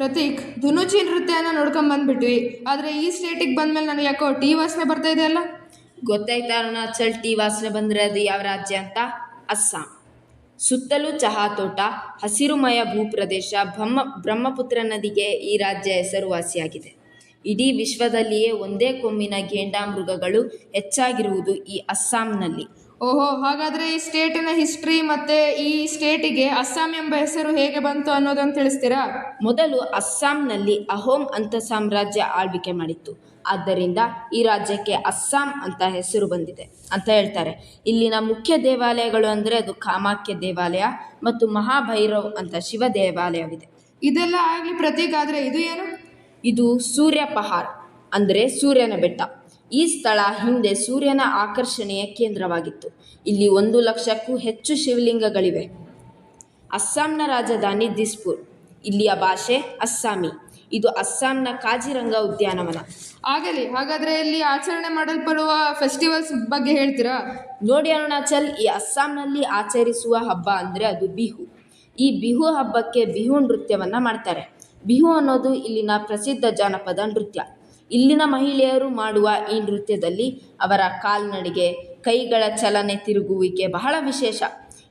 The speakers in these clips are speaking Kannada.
ಪ್ರತೀಕ್, ಧುನುಚಿ ನೃತ್ಯನ ನೋಡ್ಕೊಂಡ್ ಬಂದ್ಬಿಟ್ವಿ. ಆದರೆ ಈ ಸ್ಟೇಟಿಗೆ ಬಂದ್ಮೇಲೆ ನನಗೆ ಯಾಕೋ ಟೀ ವಾಸನೆ ಬರ್ತಾ ಇದೆ ಅಲ್ಲ. ಗೊತ್ತಾಯ್ತಾ ಅರುಣಾಚಲ್, ಟೀ ವಾಸನೆ ಬಂದರೆ ಅದು ಯಾವ ರಾಜ್ಯ ಅಂತ? ಅಸ್ಸಾಂ. ಸುತ್ತಲೂ ಚಹಾ ತೋಟ, ಹಸಿರುಮಯ ಭೂಪ್ರದೇಶ, ಬ್ರಹ್ಮಪುತ್ರ ನದಿಗೆ ಈ ರಾಜ್ಯ ಹೆಸರುವಾಸಿಯಾಗಿದೆ. ಇಡೀ ವಿಶ್ವದಲ್ಲಿಯೇ ಒಂದೇ ಕೊಂಬಿನ ಘೇಂಡಾಮೃಗಗಳು ಹೆಚ್ಚಾಗಿರುವುದು ಈ ಅಸ್ಸಾಂನಲ್ಲಿ. ಓಹೋ, ಹಾಗಾದರೆ ಈ ಸ್ಟೇಟಿನ ಹಿಸ್ಟ್ರಿ ಮತ್ತು ಈ ಸ್ಟೇಟಿಗೆ ಅಸ್ಸಾಂ ಎಂಬ ಹೆಸರು ಹೇಗೆ ಬಂತು ಅನ್ನೋದನ್ನು ತಿಳಿಸ್ತೀರಾ? ಮೊದಲು ಅಸ್ಸಾಂನಲ್ಲಿ ಅಹೋಮ್ ಅಂತ ಸಾಮ್ರಾಜ್ಯ ಆಳ್ವಿಕೆ ಮಾಡಿತ್ತು. ಆದ್ದರಿಂದ ಈ ರಾಜ್ಯಕ್ಕೆ ಅಸ್ಸಾಂ ಅಂತ ಹೆಸರು ಬಂದಿದೆ ಅಂತ ಹೇಳ್ತಾರೆ. ಇಲ್ಲಿನ ಮುಖ್ಯ ದೇವಾಲಯಗಳು ಅಂದರೆ ಅದು ಕಾಮಾಖ್ಯ ದೇವಾಲಯ ಮತ್ತು ಮಹಾಭೈರವ್ ಅಂತ ಶಿವ ದೇವಾಲಯವಿದೆ. ಇದೆಲ್ಲ ಆಗಲಿ ಪ್ರತೀಕ್, ಆದರೆ ಇದು ಏನು? ಇದು ಸೂರ್ಯ ಪಹಾರ್ ಅಂದರೆ ಸೂರ್ಯನ ಬೆಟ್ಟ. ಈ ಸ್ಥಳ ಹಿಂದೆ ಸೂರ್ಯನ ಆಕರ್ಷಣೆಯ ಕೇಂದ್ರವಾಗಿತ್ತು. ಇಲ್ಲಿ 1,00,000ಕ್ಕೂ ಹೆಚ್ಚು ಶಿವಲಿಂಗಗಳಿವೆ. ಅಸ್ಸಾಂನ ರಾಜಧಾನಿ ದಿಸ್ಪುರ್. ಇಲ್ಲಿಯ ಭಾಷೆ ಅಸ್ಸಾಮಿ. ಇದು ಅಸ್ಸಾಂನ ಕಾಜಿರಂಗ ಉದ್ಯಾನವನ. ಆಗಲಿ, ಹಾಗಾದರೆ ಇಲ್ಲಿ ಆಚರಣೆ ಮಾಡಲ್ಪಡುವ ಫೆಸ್ಟಿವಲ್ಸ್ ಬಗ್ಗೆ ಹೇಳ್ತೀರಾ? ನೋಡಿ ಅರುಣಾಚಲ್, ಈ ಅಸ್ಸಾಂನಲ್ಲಿ ಆಚರಿಸುವ ಹಬ್ಬ ಅಂದರೆ ಅದು ಬಿಹು. ಈ ಬಿಹು ಹಬ್ಬಕ್ಕೆ ಬಿಹು ನೃತ್ಯವನ್ನು ಮಾಡ್ತಾರೆ. ಬಿಹು ಅನ್ನೋದು ಇಲ್ಲಿನ ಪ್ರಸಿದ್ಧ ಜಾನಪದ ನೃತ್ಯ. ಇಲ್ಲಿನ ಮಹಿಳೆಯರು ಮಾಡುವ ಈ ನೃತ್ಯದಲ್ಲಿ ಅವರ ಕಾಲ್ನಡಿಗೆ, ಕೈಗಳ ಚಲನೆ, ತಿರುಗುವಿಕೆ ಬಹಳ ವಿಶೇಷ.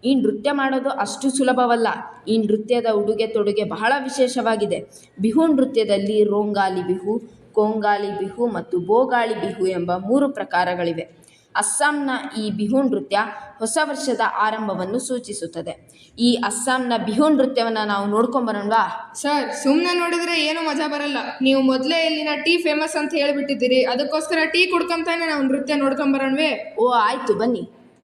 ಈ ನೃತ್ಯ ಮಾಡೋದು ಅಷ್ಟು ಸುಲಭವಲ್ಲ. ಈ ನೃತ್ಯದ ಉಡುಗೆ ತೊಡುಗೆ ಬಹಳ ವಿಶೇಷವಾಗಿದೆ. ಬಿಹು ನೃತ್ಯದಲ್ಲಿ ರೋಂಗಾಲಿ ಬಿಹು, ಕೊಂಗಾಲಿ ಬಿಹು ಮತ್ತು ಬೋಗಾಳಿ ಬಿಹು ಎಂಬ 3 ಪ್ರಕಾರಗಳಿವೆ. ಅಸ್ಸಾಂನ ಈ ಬಿಹು ನೃತ್ಯ ಹೊಸ ವರ್ಷದ ಆರಂಭವನ್ನು ಸೂಚಿಸುತ್ತದೆ. ಈ ಅಸ್ಸಾಂನ ಬಿಹು ನೃತ್ಯವನ್ನು ನಾವು ನೋಡ್ಕೊಂಬರೋಣವಾ? ಸರ್, ಸುಮ್ಮನೆ ನೋಡಿದರೆ ಏನೂ ಮಜಾ ಬರಲ್ಲ. ನೀವು ಮೊದಲೇ ಇಲ್ಲಿನ ಟೀ ಫೇಮಸ್ ಅಂತ ಹೇಳಿಬಿಟ್ಟಿದ್ದೀರಿ. ಅದಕ್ಕೋಸ್ಕರ ಟೀ ಕುಡ್ಕೊಂತಾನೆ ನಾವು ನೃತ್ಯ ನೋಡ್ಕೊಂಬರೋಣವೇ? ಓ ಆಯಿತು, ಬನ್ನಿ.